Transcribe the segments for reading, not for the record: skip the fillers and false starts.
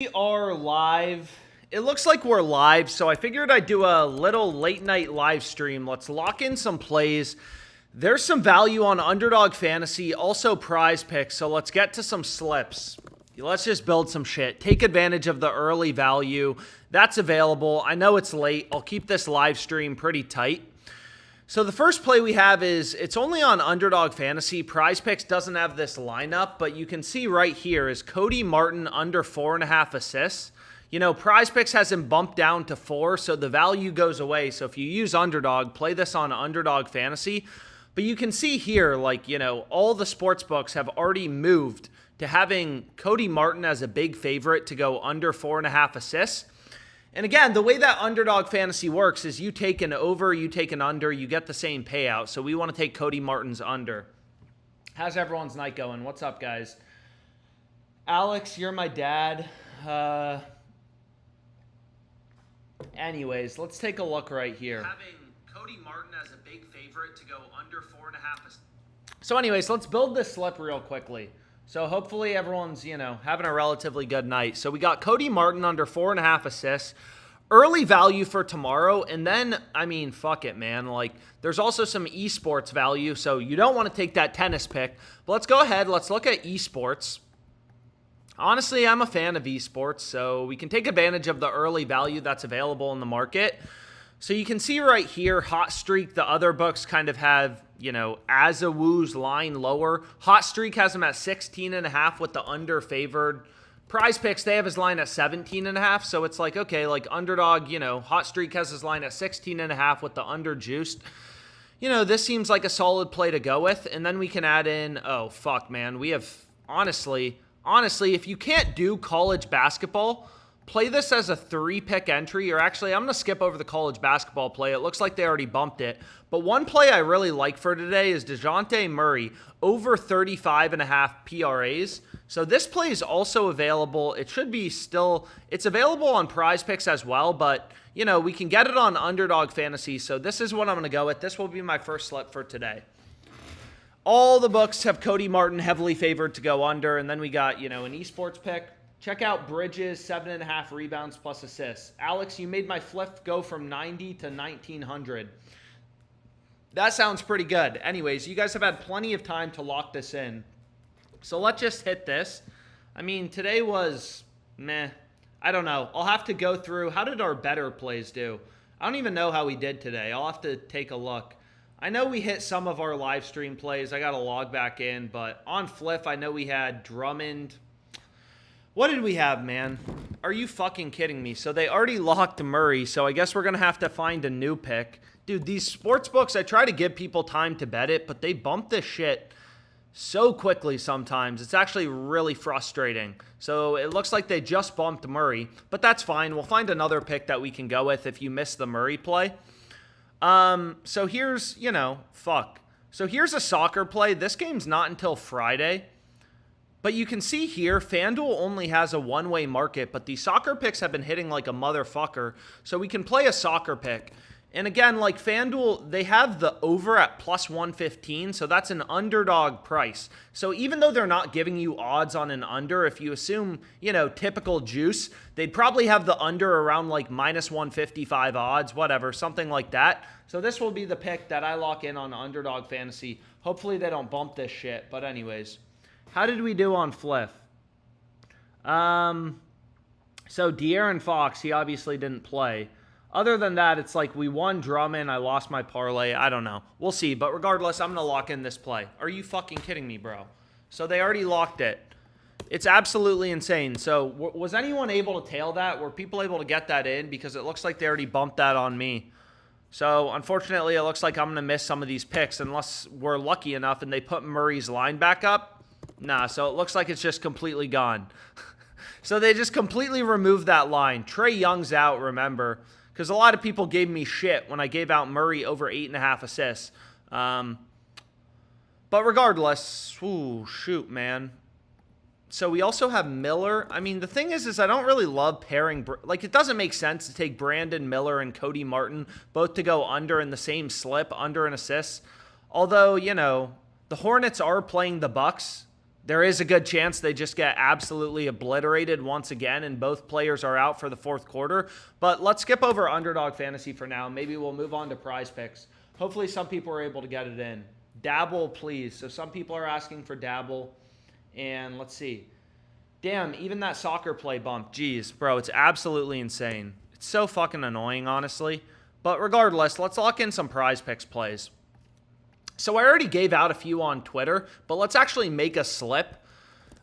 We are live. It looks like we're live, so I figured I'd do a little late night live stream. Let's lock in some plays. There's some value on Underdog Fantasy, also PrizePicks, so let's get to some slips. Let's just build some shit. Take advantage of the early value that's available. I know it's late. I'll keep this live stream pretty tight. So the first play we have is, it's only on Underdog Fantasy. PrizePicks doesn't have this lineup, but you can see right here is Cody Martin under 4.5 assists. You know, PrizePicks has him bumped down to 4, so the value goes away. So if you use Underdog, play this on Underdog Fantasy. But you can see here, like, you know, all the sports books have already moved to having Cody Martin as a big favorite to go under 4.5 assists. And again, the way that Underdog Fantasy works is you take an over, you take an under, you get the same payout. So we want to take Cody Martin's under. How's everyone's night going? What's up, guys? Alex, you're my dad. Anyways, let's take a look right here. Having Cody Martin as a big favorite to go under 4.5. So anyways, let's build this slip real quickly. So hopefully everyone's, you know, having a relatively good night. So we got Cody Martin under 4.5 assists. Early value for tomorrow. And then, I mean, fuck it, man. Like, there's also some esports value. So you don't want to take that tennis pick. But let's go ahead. Let's look at esports. Honestly, I'm a fan of esports. So we can take advantage of the early value that's available in the market. So you can see right here, Hot Streak, the other books kind of have, you know, Azawoo's line lower. Hot Streak has him at 16.5 with the under favored. PrizePicks, they have his line at 17.5. So it's like, okay, like Underdog, you know, Hot Streak has his line at 16.5 with the under juiced. You know, this seems like a solid play to go with. And then we can add in, oh, fuck, man. We have, honestly, if you can't do college basketball, play this as a 3-pick entry, or actually, I'm going to skip over the college basketball play. It looks like they already bumped it. But one play I really like for today is DeJounte Murray over 35.5 PRAs. So this play is also available. It should be still, it's available on PrizePicks as well, but, you know, we can get it on Underdog Fantasy. So this is what I'm going to go with. This will be my first slip for today. All the books have Cody Martin heavily favored to go under, and then we got, you know, an esports pick. Check out Bridges, 7.5 rebounds plus assists. Alex, you made my Fliff go from 90 to 1900. That sounds pretty good. Anyways, you guys have had plenty of time to lock this in. So let's just hit this. I mean, today was meh. I don't know. I'll have to go through. How did our better plays do? I don't even know how we did today. I'll have to take a look. I know we hit some of our live stream plays. I got to log back in. But on Fliff, I know we had Drummond. What did we have, man? Are you fucking kidding me? So they already locked Murray, so I guess we're going to have to find a new pick. Dude, these sports books, I try to give people time to bet it, but they bump this shit so quickly sometimes. It's actually really frustrating. So it looks like they just bumped Murray, but that's fine. We'll find another pick that we can go with if you miss the Murray play. So here's, you know, fuck. So here's a soccer play. This game's not until Friday. But you can see here, FanDuel only has a one-way market, but these soccer picks have been hitting like a motherfucker. So we can play a soccer pick. And again, like FanDuel, they have the over at plus 115, so that's an underdog price. So even though they're not giving you odds on an under, if you assume, you know, typical juice, they'd probably have the under around like minus 155 odds, whatever, something like that. So this will be the pick that I lock in on Underdog Fantasy. Hopefully they don't bump this shit, but anyways. How did we do on Fliff? So De'Aaron Fox, he obviously didn't play. Other than that, it's like we won Drummond. I lost my parlay. I don't know. We'll see. But regardless, I'm going to lock in this play. Are you fucking kidding me, bro? So they already locked it. It's absolutely insane. So was anyone able to tail that? Were people able to get that in? Because it looks like they already bumped that on me. So unfortunately, it looks like I'm going to miss some of these picks unless we're lucky enough and they put Murray's line back up. Nah, so it looks like it's just completely gone. So they just completely removed that line. Trae Young's out, remember, because a lot of people gave me shit when I gave out Murray over 8.5 assists. But regardless, ooh, shoot, man. So we also have Miller. I mean, the thing is I don't really love pairing. Like, it doesn't make sense to take Brandon Miller and Cody Martin both to go under in the same slip, under an assist. Although, you know, the Hornets are playing the Bucks. There is a good chance they just get absolutely obliterated once again and both players are out for the fourth quarter. But let's skip over Underdog Fantasy for now. Maybe we'll move on to PrizePicks. Hopefully some people are able to get it in. Dabble, please. So some people are asking for Dabble. And let's see. Damn, even that soccer play bump. Jeez, bro, it's absolutely insane. It's so fucking annoying, honestly. But regardless, let's lock in some PrizePicks plays. So I already gave out a few on Twitter, but let's actually make a slip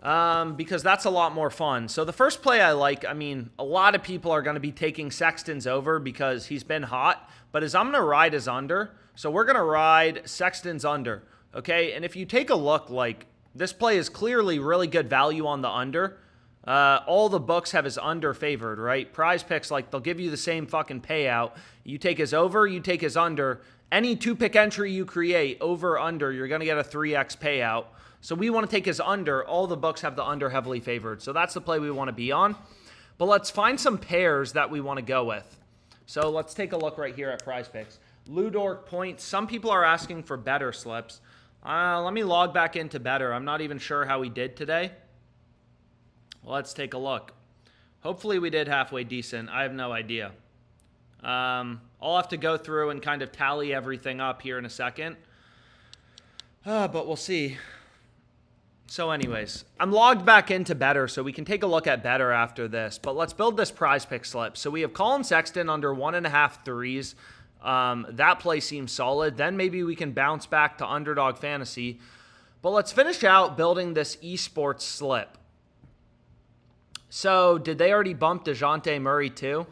because that's a lot more fun. So the first play I like, I mean, a lot of people are going to be taking Sexton's over because he's been hot, but I'm going to ride his under. So we're going to ride Sexton's under, okay? And if you take a look, like, this play is clearly really good value on the under. All the books have his under favored, right? PrizePicks, like, they'll give you the same fucking payout. You take his over, you take his under. Any two-pick entry you create, over or under, you're going to get a 3x payout. So we want to take his under. All the books have the under heavily favored. So that's the play we want to be on. But let's find some pairs that we want to go with. So let's take a look right here at PrizePicks. Ludort points. Some people are asking for better slips. Let me log back into better. I'm not even sure how we did today. Let's take a look. Hopefully we did halfway decent. I have no idea. I'll have to go through and kind of tally everything up here in a second. But we'll see. So anyways, I'm logged back into better, so we can take a look at better after this. But let's build this PrizePick slip. So we have Colin Sexton under 1.5 threes. That play seems solid. Then maybe we can bounce back to Underdog Fantasy. But let's finish out building this esports slip. So did they already bump DeJounte Murray too?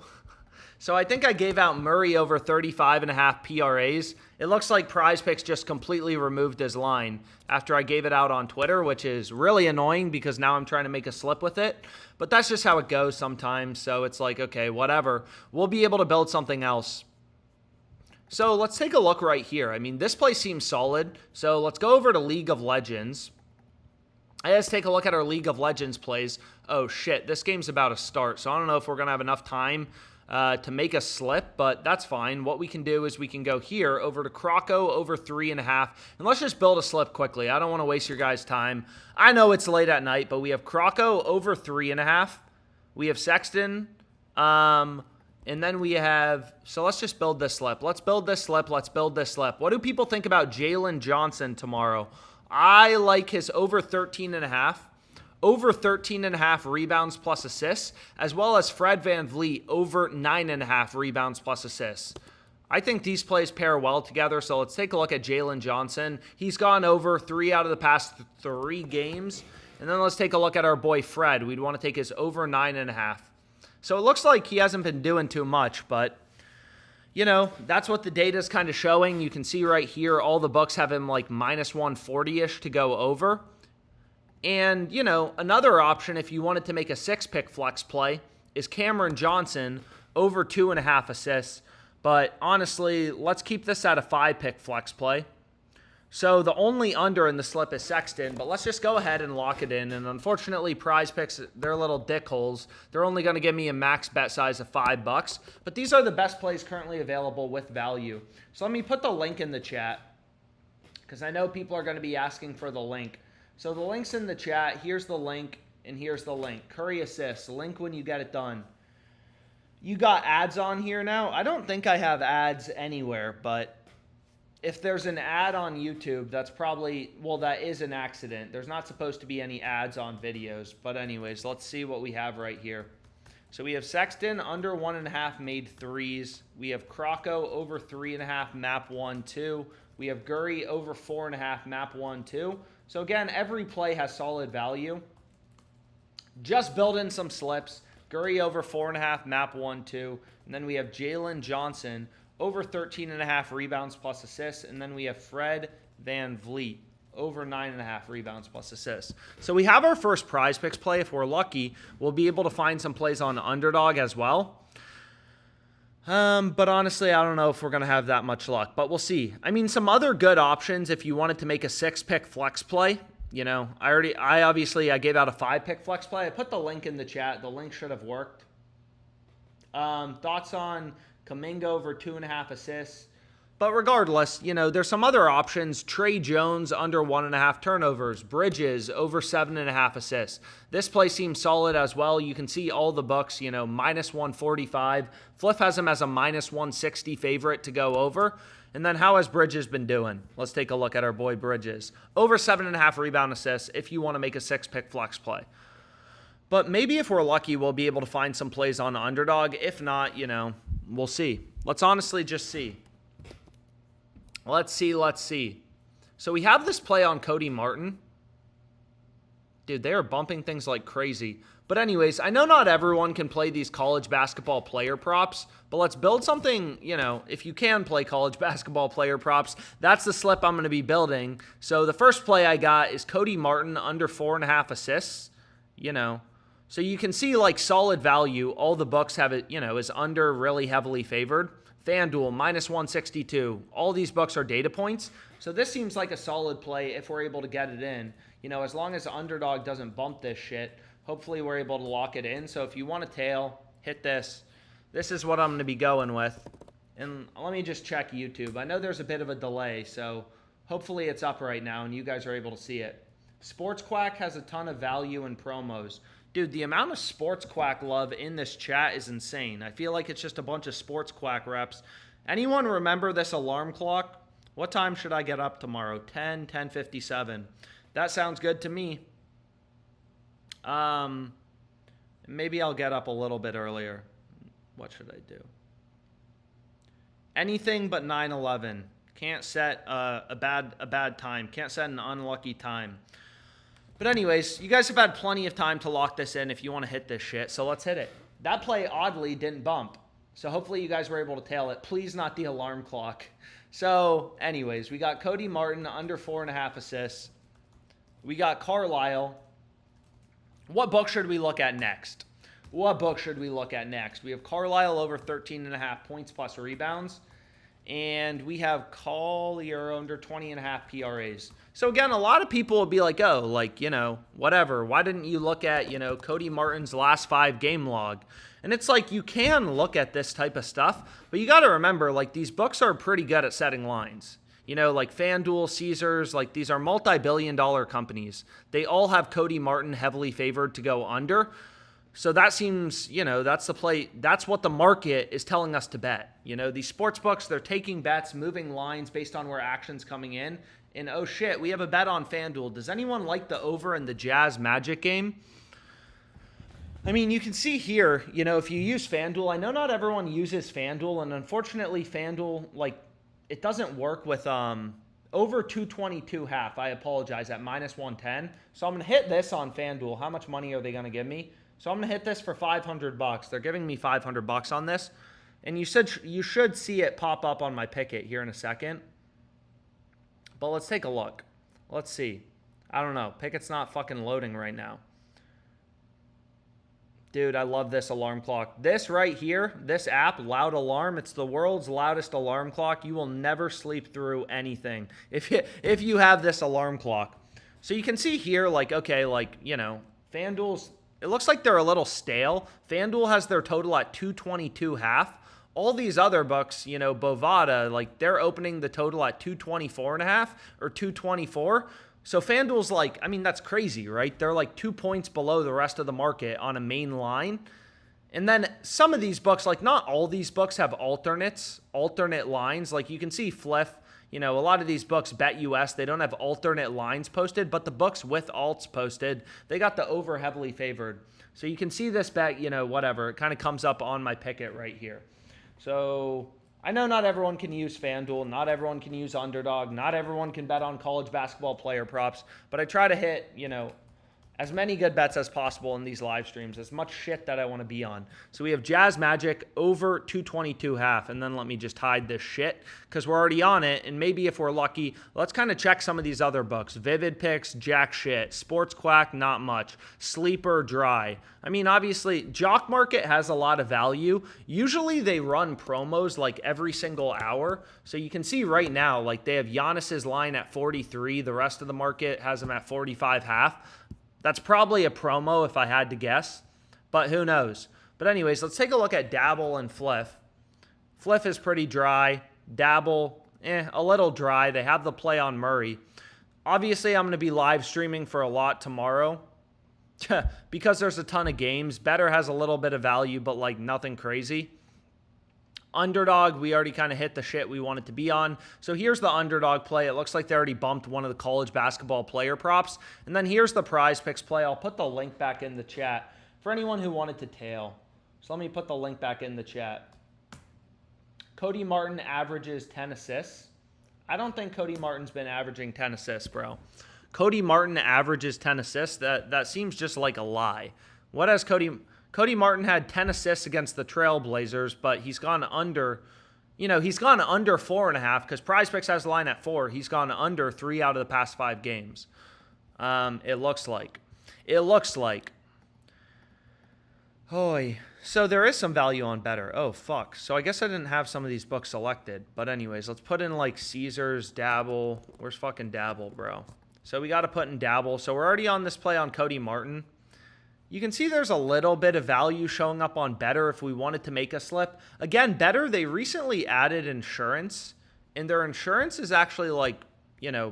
So I think I gave out Murray over 35.5 PRAs. It looks like PrizePicks just completely removed his line after I gave it out on Twitter, which is really annoying because now I'm trying to make a slip with it. But that's just how it goes sometimes. So it's like, okay, whatever. We'll be able to build something else. So let's take a look right here. I mean, this play seems solid. So let's go over to League of Legends. Let's take a look at our League of Legends plays. Oh, shit. This game's about to start. So I don't know if we're going to have enough time to make a slip, but that's fine. What we can do is we can go here over to Croco over 3.5, and let's just build a slip quickly. I don't want to waste your guys' time. I know it's late at night, but we have Croco over 3.5. We have Sexton, and then we have, so let's just build this slip. Let's build this slip. Let's build this slip. What do people think about Jalen Johnson tomorrow? I like his over 13.5. Over 13.5 rebounds plus assists, as well as Fred VanVleet over 9.5 rebounds plus assists. I think these plays pair well together, so let's take a look at Jalen Johnson. He's gone over 3 out of the past 3 games. And then let's take a look at our boy Fred. We'd want to take his over 9.5. So it looks like he hasn't been doing too much, but, you know, that's what the data is kind of showing. You can see right here, all the books have him like minus 140-ish to go over. And, you know, another option if you wanted to make a 6-pick flex play is Cameron Johnson over 2.5 assists. But honestly, let's keep this at a 5-pick flex play. So the only under in the slip is Sexton, but let's just go ahead and lock it in. And unfortunately, PrizePicks, they're little dickholes. They're only going to give me a max bet size of $5. But these are the best plays currently available with value. So let me put the link in the chat because I know people are going to be asking for the link. So the link's in the chat. Here's the link, and here's the link. Curry assists. Link when you get it done. You got ads on here now? I don't think I have ads anywhere, but if there's an ad on YouTube, that's probably, well, that is an accident. There's not supposed to be any ads on videos. But anyways, let's see what we have right here. So we have Sexton under 1.5 made threes. We have Croco over 3.5 map 1-2. We have Gurry over 4.5 map 1-2. So again, every play has solid value. Just build in some slips. Gurry over 4.5 map 1-2. And then we have Jalen Johnson over 13.5 rebounds plus assists. And then we have Fred VanVleet over 9.5 rebounds plus assists. So we have our first PrizePicks play. If we're lucky, we'll be able to find some plays on Underdog as well. But honestly, I don't know if we're going to have that much luck, but we'll see. I mean, some other good options if you wanted to make a 6-pick flex play. You know, I gave out a 5-pick flex play. I put the link in the chat. The link should have worked. Thoughts on Kuminga over 2.5 assists. But regardless, there's some other options. Trey Jones under 1.5 turnovers. Bridges over 7.5 assists. This play seems solid as well. You can see all the books, minus 145. Fliff has him as a minus 160 favorite to go over. And then how has Bridges been doing? Let's take a look at our boy Bridges. Over 7.5 rebound assists if you want to make a 6-pick flex play. But maybe if we're lucky, we'll be able to find some plays on the underdog. If not, we'll see. Let's honestly just see. Let's see. So we have this play on Cody Martin. Dude, they are bumping things like crazy. But anyways, I know not everyone can play these college basketball player props, but let's build something, if you can play college basketball player props, that's the slip I'm going to be building. So the first play I got is Cody Martin under 4.5 assists, So you can see like solid value. All the books have it, is under really heavily favored. FanDuel, minus 162. All these books are data points. So this seems like a solid play if we're able to get it in. As long as the underdog doesn't bump this shit, hopefully we're able to lock it in. So if you want a tail, hit this. This is what I'm going to be going with. And let me just check YouTube. I know there's a bit of a delay, so hopefully it's up right now and you guys are able to see it. Sports Quack has a ton of value in promos. Dude, the amount of Sports Quack love in this chat is insane. I feel like it's just a bunch of Sports Quack reps. Anyone remember this alarm clock? What time should I get up tomorrow? 10:57. That sounds good to me. Maybe I'll get up a little bit earlier. What should I do? Anything but 9:11. Can't set a bad time. Can't set an unlucky time. But anyways, you guys have had plenty of time to lock this in if you want to hit this shit, so let's hit it. That play, oddly, didn't bump. So hopefully you guys were able to tail it. Please not the alarm clock. So anyways, we got Cody Martin under 4.5 assists. We got Carlisle. What book should we look at next? We have Carlisle over 13.5 points plus rebounds. And we have Collier under 20.5 PRAs. So again, a lot of people will be like, whatever. Why didn't you look at, Cody Martin's last 5 game log? And it's like, you can look at this type of stuff, but you got to remember, these books are pretty good at setting lines. FanDuel, Caesars, these are multi-billion-dollar companies. They all have Cody Martin heavily favored to go under. So that seems, that's the play. That's what the market is telling us to bet. These sports books, they're taking bets, moving lines based on where action's coming in. And oh shit, we have a bet on FanDuel. Does anyone like the over in the Jazz Magic game? I mean, you can see here, if you use FanDuel, I know not everyone uses FanDuel, and unfortunately FanDuel, it doesn't work with over 222 half. I apologize, at minus 110. So I'm going to hit this on FanDuel. How much money are they going to give me? So I'm going to hit this for $500. They're giving me $500 on this. And you should see it pop up on my picket here in a second. But let's take a look. Let's see. I don't know. Picket's not fucking loading right now. Dude, I love this alarm clock. This right here, this app, Loud Alarm, it's the world's loudest alarm clock. You will never sleep through anything if you have this alarm clock. So you can see here, FanDuel's, it looks like they're a little stale. FanDuel has their total at 222 half. All these other books, Bovada, they're opening the total at 224.5 or 224. So FanDuel's that's crazy, right? They're 2 points below the rest of the market on a main line. And then some of these books, not all these books have alternate lines. You can see Fliff, a lot of these books, BetUS, they don't have alternate lines posted, but the books with alts posted, they got the over heavily favored. So you can see this bet, whatever. It kind of comes up on my picket right here. So I know not everyone can use FanDuel. Not everyone can use Underdog. Not everyone can bet on college basketball player props. But I try to hit, as many good bets as possible in these live streams, as much shit that I want to be on. So we have Jazz Magic over 222 half. And then let me just hide this shit because we're already on it. And maybe if we're lucky, let's kind of check some of these other books. Vivid Picks, jack shit. Sports Quack, not much. Sleeper, dry. I mean, obviously, Jock Market has a lot of value. Usually they run promos every single hour. So you can see right now, they have Giannis's line at 43. The rest of the market has him at 45 half. That's probably a promo if I had to guess, but who knows? But anyways, let's take a look at Dabble and Fliff. Fliff is pretty dry. Dabble, a little dry. They have the play on Murray. Obviously, I'm going to be live streaming for a lot tomorrow because there's a ton of games. Better has a little bit of value, but like nothing crazy. Underdog, we already kind of hit the shit we wanted to be on. So here's the underdog play. It looks like they already bumped one of the college basketball player props. And then here's the PrizePicks play. I'll put the link back in the chat for anyone who wanted to tail. So let me put the link back in the chat. Cody Martin averages 10 assists. I don't think Cody Martin's been averaging 10 assists, bro. Cody Martin averages 10 assists. That seems just like a lie. What has Cody Martin had 10 assists against the Trailblazers, but he's gone under, he's gone under 4.5 because PrizePicks has the line at 4. He's gone under 3 out of the past 5 games. It looks like. Hoy. So there is some value on better. Oh, fuck. So I guess I didn't have some of these books selected. But anyways, let's put in like Caesars, Dabble. Where's fucking Dabble, bro? So we got to put in Dabble. So we're already on this play on Cody Martin. You can see there's a little bit of value showing up on better if we wanted to make a slip. Again, better, they recently added insurance. And their insurance is actually like,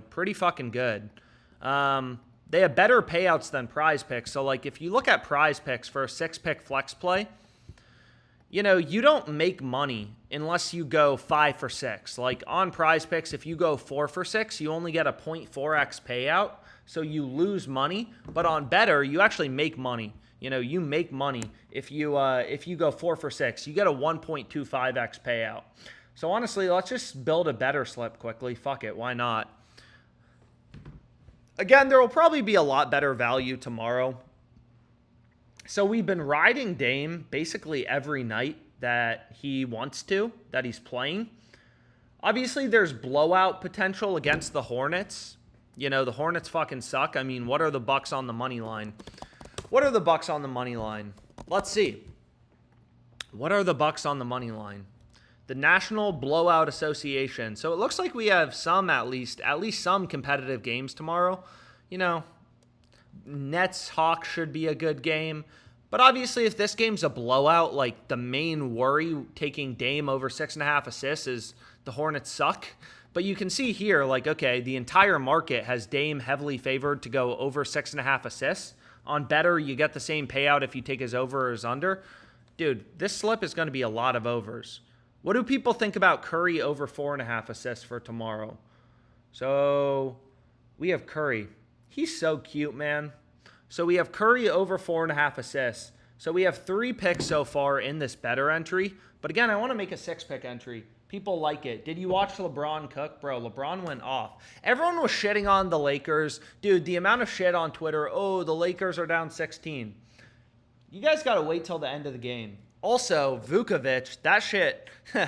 pretty fucking good. They have better payouts than PrizePicks. So like if you look at PrizePicks for a 6-pick flex play, you don't make money unless you go 5 for 6. Like on PrizePicks, if you go 4 for 6, you only get a 0.4x payout. So you lose money. But on better, you actually make money. You make money if you go 4 for 6. You get a 1.25x payout. So honestly, let's just build a better slip quickly. Fuck it. Why not? Again, there will probably be a lot better value tomorrow. So we've been riding Dame basically every night that he wants to, that he's playing. Obviously, there's blowout potential against the Hornets. The Hornets fucking suck. I mean, what are the Bucks on the money line? Let's see. What are the Bucks on the money line? The National Blowout Association. So it looks like we have at least some competitive games tomorrow. Nets Hawks should be a good game. But obviously, if this game's a blowout, like the main worry taking Dame over 6.5 assists is the Hornets suck. But you can see here, like, okay, the entire market has Dame heavily favored to go over 6.5 assists. On better, you get the same payout if you take his over or his under. Dude, this slip is going to be a lot of overs. What do people think about Curry over 4.5 assists for tomorrow? So we have Curry. He's so cute, man. So we have Curry over 4.5 assists. So we have 3 picks so far in this better entry. But again, I want to make a 6-pick entry. People like it. Did you watch LeBron cook? Bro, LeBron went off. Everyone was shitting on the Lakers. Dude, the amount of shit on Twitter. Oh, the Lakers are down 16. You guys got to wait till the end of the game. Also, Vukovic, that shit. He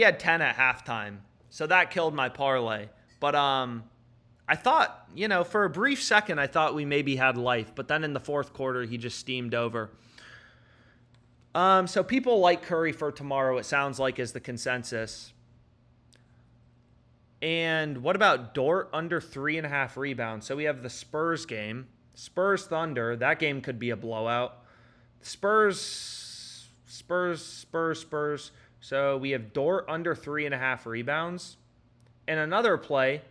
had 10 at halftime. So that killed my parlay. But I thought, for a brief second, I thought we maybe had life. But then in the fourth quarter, he just steamed over. So people like Curry for tomorrow, it sounds like, is the consensus. And what about Dort under 3.5 rebounds? So we have the Spurs game. Spurs Thunder, that game could be a blowout. Spurs. So we have Dort under 3.5 rebounds. And another play,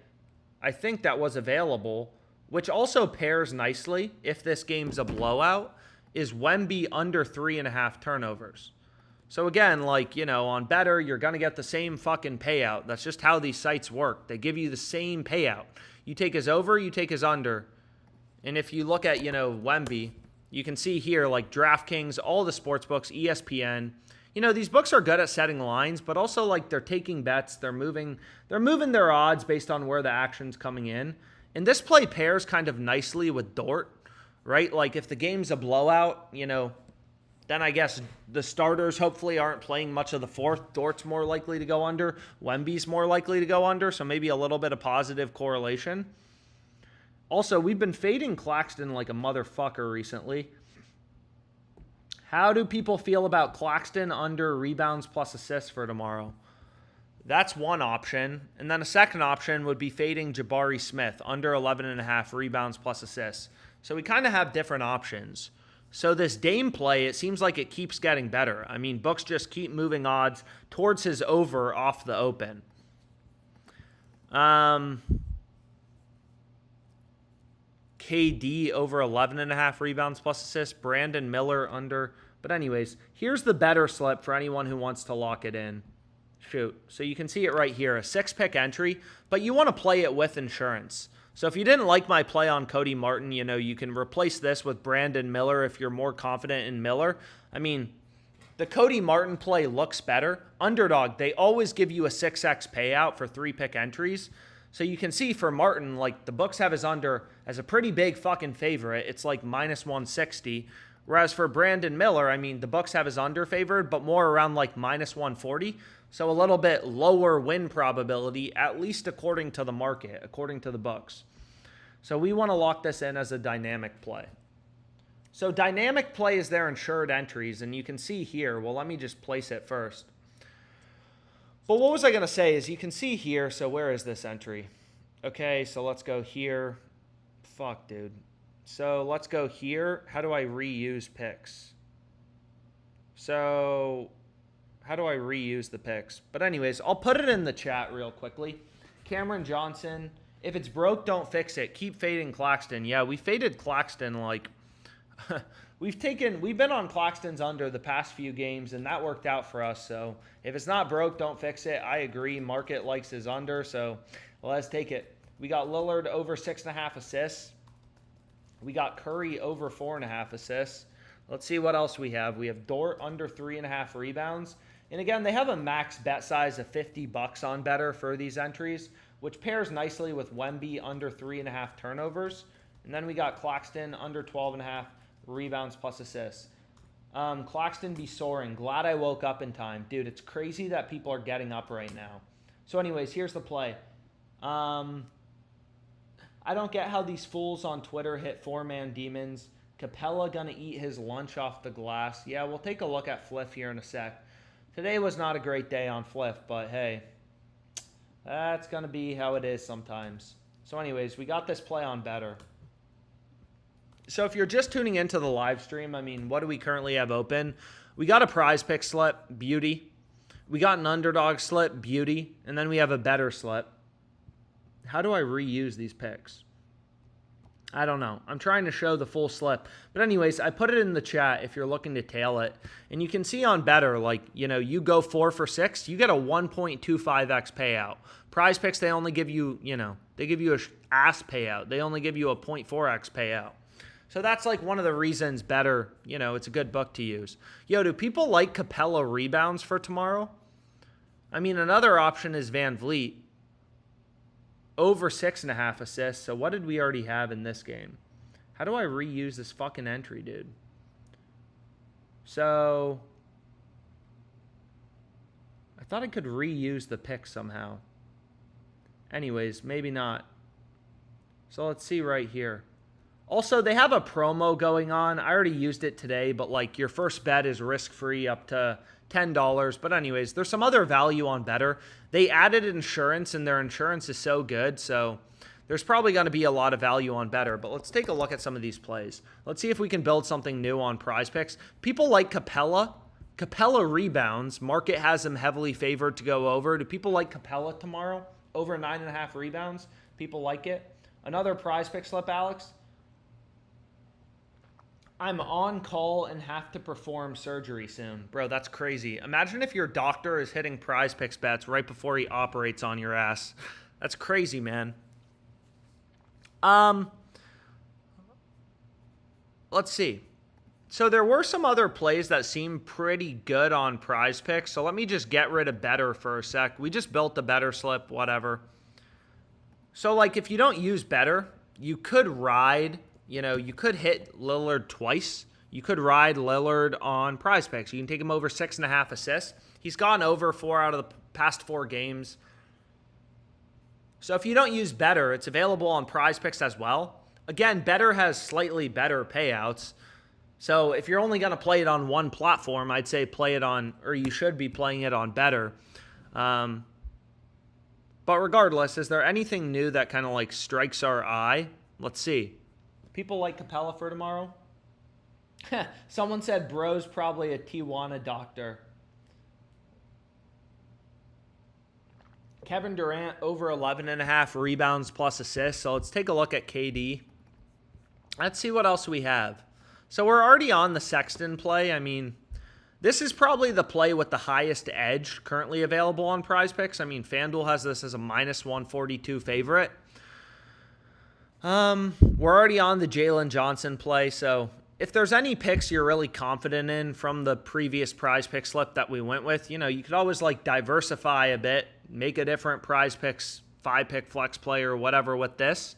I think that was available, which also pairs nicely if this game's a blowout, is Wemby under 3.5 turnovers. So again, on better, you're going to get the same fucking payout. That's just how these sites work. They give you the same payout. You take his over, you take his under. And if you look at, Wemby, you can see here, DraftKings, all the sports books, ESPN. These books are good at setting lines, but also, they're taking bets. They're moving their odds based on where the action's coming in. And this play pairs kind of nicely with Dort, right? If the game's a blowout, then I guess the starters hopefully aren't playing much of the fourth. Dort's more likely to go under. Wemby's more likely to go under, so maybe a little bit of positive correlation. Also, we've been fading Claxton like a motherfucker recently. How do people feel about Claxton under rebounds plus assists for tomorrow? That's one option. And then a second option would be fading Jabari Smith under 11.5 rebounds plus assists. So we kind of have different options. So this Dame play, it seems like it keeps getting better. I mean, books just keep moving odds towards his over off the open. KD over 11.5 rebounds plus assists. Brandon Miller under. But anyways, here's the better slip for anyone who wants to lock it in. Shoot. So you can see it right here, a 6-pick entry, but you want to play it with insurance. So if you didn't like my play on Cody Martin, you know, you can replace this with Brandon Miller if you're more confident in Miller. I mean, the Cody Martin play looks better. Underdog, they always give you a 6x payout for 3-pick entries. So you can see for Martin, like the books have his under as a pretty big fucking favorite. It's like minus 160. Whereas for Brandon Miller, I mean, the books have his under favored, but more around like minus 140. So a little bit lower win probability, at least according to the market, according to the books. So we want to lock this in as a dynamic play. So dynamic play is their insured entries, and you can see here, well, let me just place it first. But what was I going to say is you can see here, so where is this entry? Okay, so let's go here. Fuck, dude. So let's go here. How do I reuse picks? So how do I reuse the picks? But anyways, I'll put it in the chat real quickly. Cameron Johnson, if it's broke, don't fix it. Keep fading Claxton. Yeah, we faded Claxton like we've been on Claxton's under the past few games, and that worked out for us. So if it's not broke, don't fix it. I agree. Market likes his under, so let's take it. We got Lillard over 6.5 assists. We got Curry over 4.5 assists. Let's see what else we have. We have Dort under 3.5 rebounds. And again, they have a max bet size of $50 on better for these entries, which pairs nicely with Wemby under 3.5 turnovers. And then we got Claxton under 12.5 rebounds plus assists. Claxton be soaring. Glad I woke up in time. Dude, it's crazy that people are getting up right now. So anyways, here's the play. I don't get how these fools on Twitter hit 4-man demons. Capella gonna eat his lunch off the glass. Yeah, we'll take a look at Fliff here in a sec. Today was not a great day on Fliff, but hey, that's gonna be how it is sometimes. So anyways, we got this play on better. So if you're just tuning into the live stream, I mean, what do we currently have open? We got a PrizePicks slip, beauty. We got an underdog slip, beauty. And then we have a better slip. How do I reuse these picks? I don't know. I'm trying to show the full slip. But anyways, I put it in the chat if you're looking to tail it. And you can see on better, like, you know, you go 4 for 6, you get a 1.25x payout. PrizePicks, they only give you, you know, they give you a ass payout. They only give you a 0.4x payout. So that's like one of the reasons better, you know, it's a good book to use. Yo, do people like Capella rebounds for tomorrow? I mean, another option is Van Vliet. Over 6.5 assists. So what did we already have in this game? How do I reuse this fucking entry, dude? So I thought I could reuse the pick somehow. Anyways, maybe not. So let's see right here. Also, they have a promo going on. I already used it today, but like your first bet is risk-free up to $10. But anyways, there's some other value on better. They added insurance, and their insurance is so good, so there's probably going to be a lot of value on better. But let's take a look at some of these plays. Let's see if we can build something new on PrizePicks. People like Capella. Capella rebounds. Market has him heavily favored to go over. Do people like Capella tomorrow? Over 9.5 rebounds. People like it. Another PrizePicks slip, Alex. I'm on call and have to perform surgery soon. Bro, that's crazy. Imagine if your doctor is hitting PrizePicks bets right before he operates on your ass. That's crazy, man. Let's see. So there were some other plays that seemed pretty good on PrizePicks. So let me just get rid of better for a sec. We just built the better slip, whatever. So like if you don't use better, you could ride... You know, you could hit Lillard twice. You could ride Lillard on PrizePicks. You can take him over 6.5 assists. He's gone over 4 out of the past 4 games. So if you don't use better, it's available on PrizePicks as well. Again, better has slightly better payouts. So if you're only going to play it on one platform, I'd say play it on, or you should be playing it on better. But regardless, is there anything new that kind of like strikes our eye? Let's see. People like Capella for tomorrow? Someone said bro's probably a Tijuana doctor. Kevin Durant over 11.5 rebounds plus assists. So let's take a look at KD. Let's see what else we have. So we're already on the Sexton play. I mean, this is probably the play with the highest edge currently available on PrizePicks. I mean, FanDuel has this as a minus 142 favorite. We're already on the Jalen Johnson play. So if there's any picks you're really confident in from the previous PrizePicks slip that we went with, you know, you could always like diversify a bit, make a different PrizePicks 5-pick flex play or whatever with this.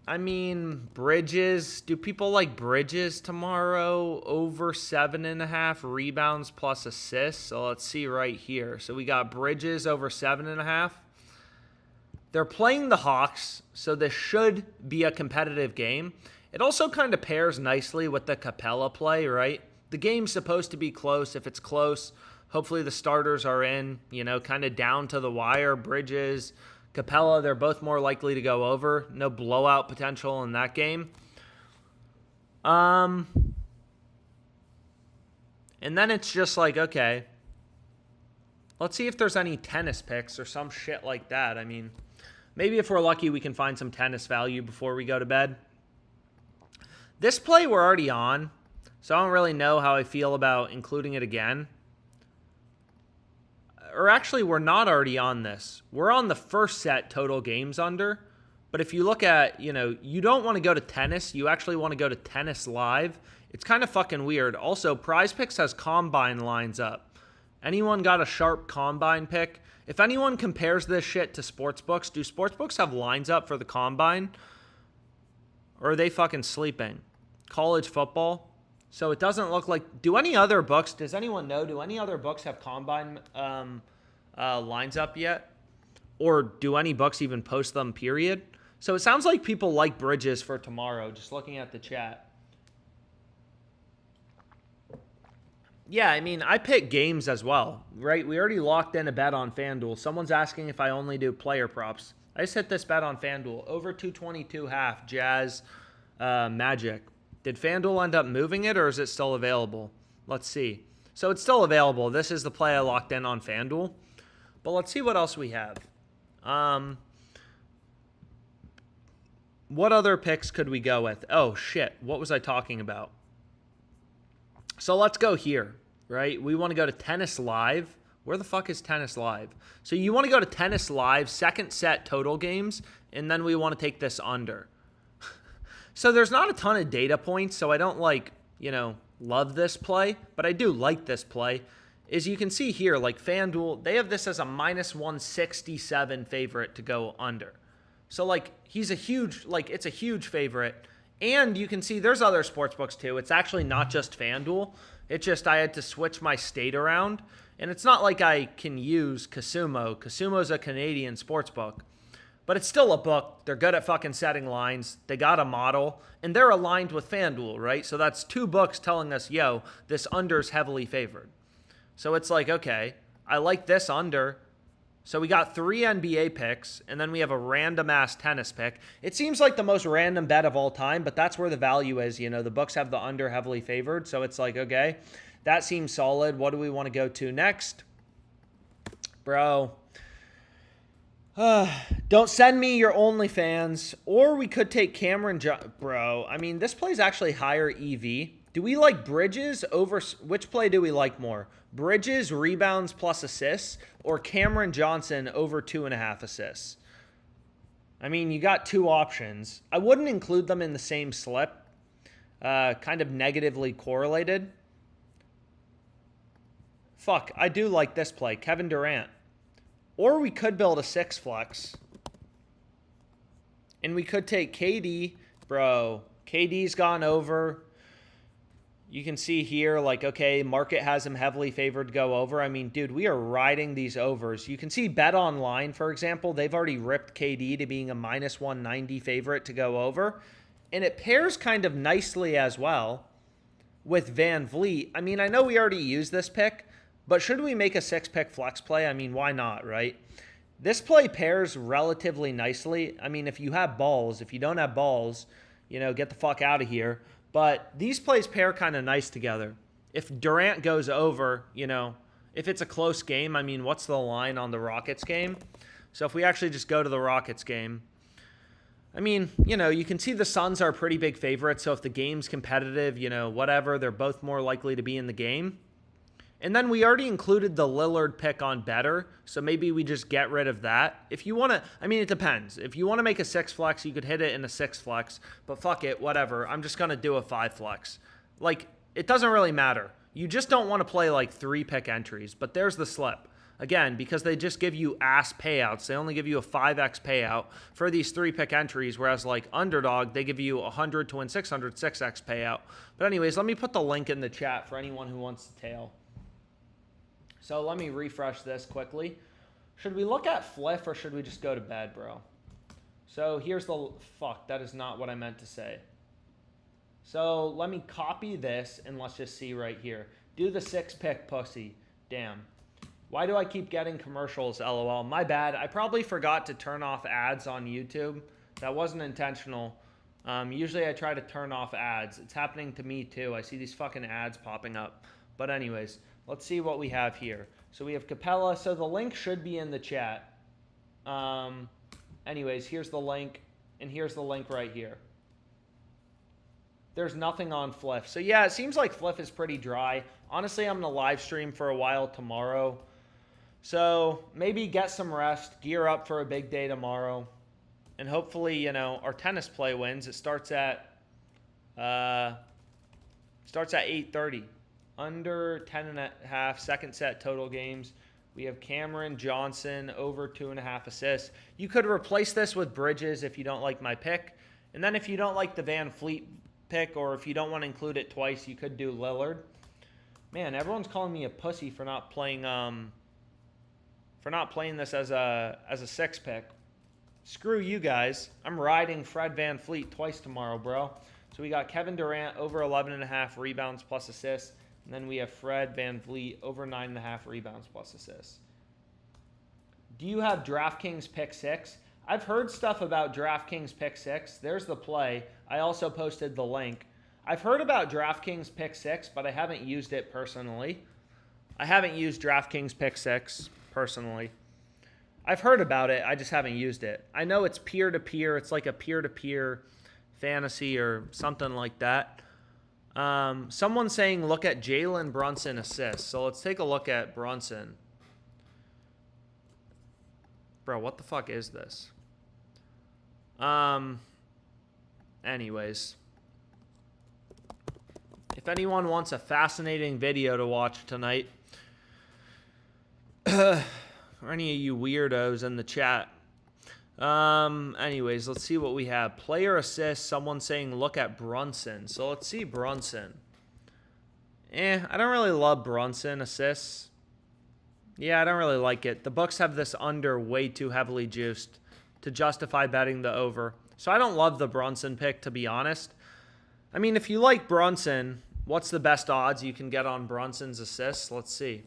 I mean, Bridges. Do people like Bridges tomorrow? Over 7.5 rebounds plus assists. So let's see right here. So we got Bridges over 7.5. They're playing the Hawks, so this should be a competitive game. It also kind of pairs nicely with the Capella play, right? The game's supposed to be close. If it's close, hopefully the starters are in, you know, kind of down to the wire. Bridges, Capella, they're both more likely to go over. No blowout potential in that game. And then it's just like, okay, let's see if there's any tennis picks or some shit like that. I mean, maybe if we're lucky, we can find some tennis value before we go to bed. This play we're already on, so I don't really know how I feel about including it again. Or actually, we're not already on this. We're on the first set total games under. But if you look at, you know, you don't want to go to tennis. You actually want to go to tennis live. It's kind of fucking weird. Also, PrizePicks has combine lines up. Anyone got a sharp combine pick? If anyone compares this shit to sportsbooks, do sportsbooks have lines up for the combine? Or are they fucking sleeping? College football. So it doesn't look like... Do any other books... Does anyone know? Do any other books have combine lines up yet? Or do any books even post them, period? So it sounds like people like Bridges for tomorrow, just looking at the chat. Yeah, I mean, I pick games as well, right? We already locked in a bet on FanDuel. Someone's asking if I only do player props. I just hit this bet on FanDuel. Over 222.5, Jazz, Magic. Did FanDuel end up moving it, or is it still available? Let's see. So it's still available. This is the play I locked in on FanDuel. But let's see what else we have. What other picks could we go with? Oh, shit. What was I talking about? So let's go here, right? We want to go to Tennis Live. Where the fuck is Tennis Live? So you want to go to Tennis Live, second set total games, and then we want to take this under. So there's not a ton of data points, so I don't love this play, but I do like this play. As you can see here, like FanDuel, they have this as a minus 167 favorite to go under. So it's a huge favorite. And you can see there's other sports books too. It's actually not just FanDuel. It's just I had to switch my state around. And it's not like I can use Casumo. Casumo's a Canadian sports book. But it's still a book. They're good at fucking setting lines. They got a model. And they're aligned with FanDuel, right? So that's two books telling us, yo, this under's heavily favored. So it's like, okay, I like this under. So we got 3 NBA picks, and then we have a random-ass tennis pick. It seems like the most random bet of all time, but that's where the value is. You know, the books have the under heavily favored. So it's like, okay, that seems solid. What do we want to go to next? Bro. Don't send me your OnlyFans. Or we could take Cameron. Bro, I mean, this play's actually higher EV. Do we like Bridges over... Which play do we like more? Bridges, rebounds plus assists, or Cameron Johnson over 2.5 assists? I mean, you got two options. I wouldn't include them in the same slip. Kind of negatively correlated. Fuck, I do like this play. Kevin Durant. Or we could build a 6 flex. And we could take KD. Bro, KD's gone over. You can see here, like, okay, market has him heavily favored to go over. I mean, dude, we are riding these overs. You can see Bet Online, for example, they've already ripped KD to being a minus 190 favorite to go over. And it pairs kind of nicely as well with Van Vliet. I mean, I know we already used this pick, but should we make a 6-pick flex play? I mean, why not, right? This play pairs relatively nicely. I mean, if you have balls, if you don't have balls, you know, get the fuck out of here. But these plays pair kind of nice together. If Durant goes over, you know, if it's a close game, I mean, what's the line on the Rockets game? So if we actually just go to the Rockets game, I mean, you know, you can see the Suns are a pretty big favorite. So if the game's competitive, you know, whatever, they're both more likely to be in the game. And then we already included the Lillard pick on better, so maybe we just get rid of that. If you want to, I mean, it depends. If you want to make a 6 flex, you could hit it in a 6 flex, but fuck it, whatever. I'm just going to do a 5 flex. Like, it doesn't really matter. You just don't want to play like 3 pick entries, but there's the slip. Again, because they just give you ass payouts. They only give you a 5x payout for these 3 pick entries, whereas like Underdog, they give you 100 to win 600, 6x payout. But anyways, let me put the link in the chat for anyone who wants to tail. So let me refresh this quickly. Should we look at Fliff or should we just go to bed, bro? So here's the, fuck, that is not what I meant to say. So let me copy this and let's just see right here. Do the 6 pick pussy. Damn. Why do I keep getting commercials, LOL? My bad. I probably forgot to turn off ads on YouTube. That wasn't intentional. Usually I try to turn off ads. It's happening to me too. I see these fucking ads popping up. But anyways, let's see what we have here. So we have Capella. So the link should be in the chat. Anyways, here's the link. And here's the link right here. There's nothing on Fliff. So yeah, it seems like Fliff is pretty dry. Honestly, I'm going to live stream for a while tomorrow. So maybe get some rest. Gear up for a big day tomorrow. And hopefully, you know, our tennis play wins. It starts at 8:30. Under 10.5, second set total games. We have Cameron Johnson over 2.5 assists. You could replace this with Bridges if you don't like my pick. And then if you don't like the Van Fleet pick, or if you don't want to include it twice, you could do Lillard. Man, everyone's calling me a pussy for not playing this as a 6 pick. Screw you guys. I'm riding Fred Van Fleet twice tomorrow, bro. So we got Kevin Durant over 11.5 rebounds plus assists. And then we have Fred Van Vliet over 9.5 rebounds plus assists. Do you have DraftKings pick 6? I've heard stuff about DraftKings pick 6. There's the play. I also posted the link. I've heard about DraftKings pick 6, but I haven't used it personally. I haven't used DraftKings pick 6 personally. I've heard about it. I just haven't used it. I know it's peer-to-peer. It's like a peer-to-peer fantasy or something like that. Someone's saying look at Jalen Brunson assists. So let's take a look at Brunson. Bro, what the fuck is this? Anyways. If anyone wants a fascinating video to watch tonight, or any of you weirdos in the chat. Anyways, let's see what we have. Player assists. Someone saying look at Brunson. So let's see Brunson. I don't really love Brunson assists. Yeah, I don't really like it. The books have this under way too heavily juiced to justify betting the over. So I don't love the Brunson pick, to be honest. I mean, if you like Brunson, what's the best odds you can get on Brunson's assists? Let's see.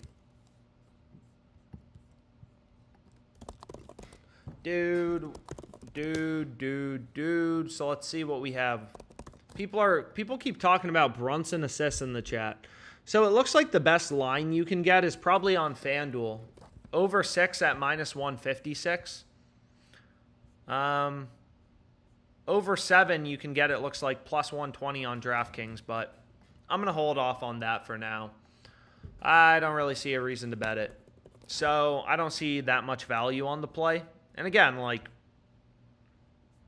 Dude. So let's see what we have. People keep talking about Brunson assists in the chat. So it looks like the best line you can get is probably on FanDuel. Over 6 at -156. Over 7 you can get, it looks like, +120 on DraftKings, but I'm going to hold off on that for now. I don't really see a reason to bet it. So I don't see that much value on the play. And again, like,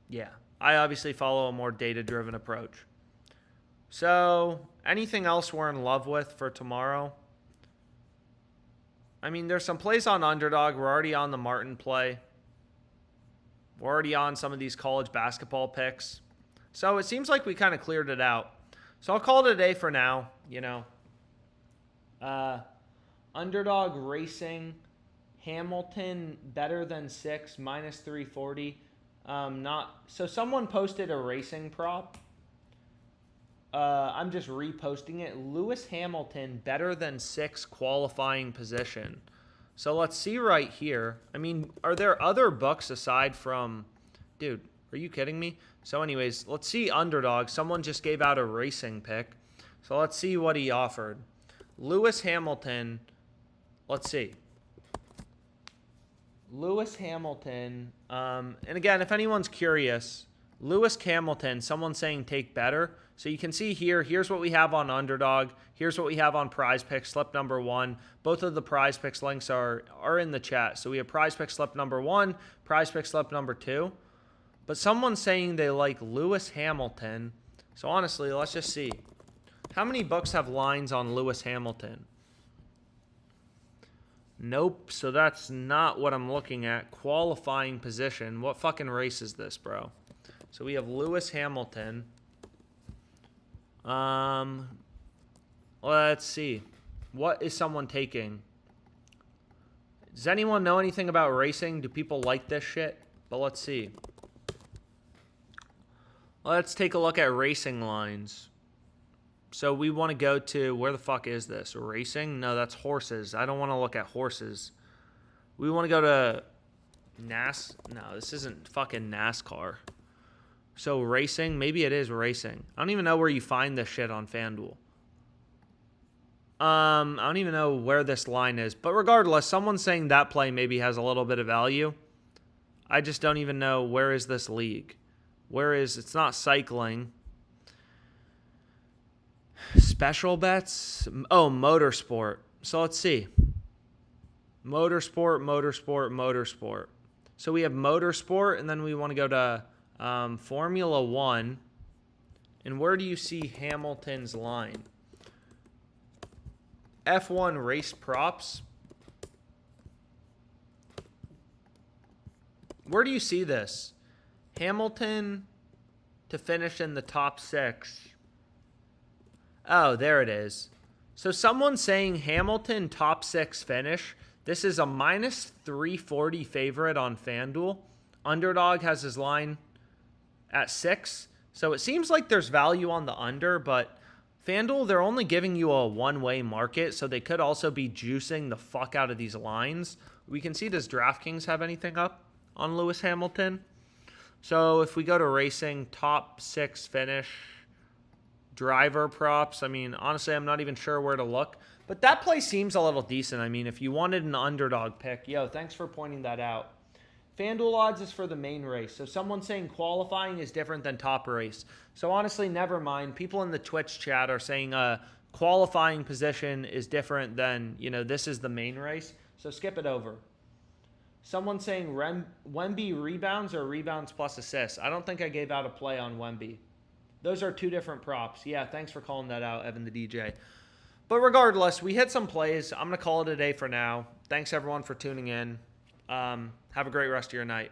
yeah, I obviously follow a more data-driven approach. So anything else we're in love with for tomorrow? I mean, there's some plays on Underdog. We're already on the Martin play. We're already on some of these college basketball picks. So it seems like we kind of cleared it out. So I'll call it a day for now, you know. Underdog Racing, Hamilton better than 6, -340. So someone posted a racing prop. I'm just reposting it. Lewis Hamilton better than 6 qualifying position. So let's see right here. I mean, are there other books aside from, dude, Are you kidding me? So anyways, let's see Underdog. Someone just gave out a racing pick. So let's see what he offered. Lewis Hamilton. Let's see. Lewis Hamilton. And again, if anyone's curious, Lewis Hamilton, someone saying take better. So you can see here, here's what we have on Underdog. Here's what we have on PrizePicks, slip number 1. Both of the PrizePicks links are in the chat. So we have PrizePicks slip number 1, PrizePicks slip number 2. But someone's saying they like Lewis Hamilton. So honestly, let's just see. How many books have lines on Lewis Hamilton? Nope, so that's not what I'm looking at. Qualifying position. What fucking race is this, bro? So we have Lewis Hamilton. Let's see. What is someone taking? Does anyone know anything about racing? Do people like this shit? But let's see. Let's take a look at racing lines. So we want to go to, where the fuck is this? Racing? No, that's horses. I don't want to look at horses. We want to go to No, this isn't fucking NASCAR. So racing? Maybe it is racing. I don't even know where you find this shit on FanDuel. I don't even know where this line is. But regardless, someone's saying that play maybe has a little bit of value. I just don't even know where is this league. It's not cycling. Special bets? Oh, motorsport. So let's see. Motorsport. So we have motorsport, and then we want to go to Formula 1. And where do you see Hamilton's line? F1 race props. Where do you see this? Hamilton to finish in the top 6. Oh, there it is. So someone's saying Hamilton top 6 finish. This is a minus 340 favorite on FanDuel. Underdog has his line at 6. So it seems like there's value on the under, but FanDuel, they're only giving you a one-way market, so they could also be juicing the fuck out of these lines. We can see, does DraftKings have anything up on Lewis Hamilton? So if we go to racing, top 6 finish, driver props. I mean, honestly, I'm not even sure where to look. But that play seems a little decent. I mean, if you wanted an underdog pick, thanks for pointing that out. FanDuel odds is for the main race. So someone's saying qualifying is different than top race. So honestly, never mind. People in the Twitch chat are saying qualifying position is different than, this is the main race. So skip it over. Someone's saying Wemby rebounds or rebounds plus assists. I don't think I gave out a play on Wemby. Those are two different props. Yeah, thanks for calling that out, Evan the DJ. But regardless, we hit some plays. I'm going to call it a day for now. Thanks, everyone, for tuning in. Have a great rest of your night.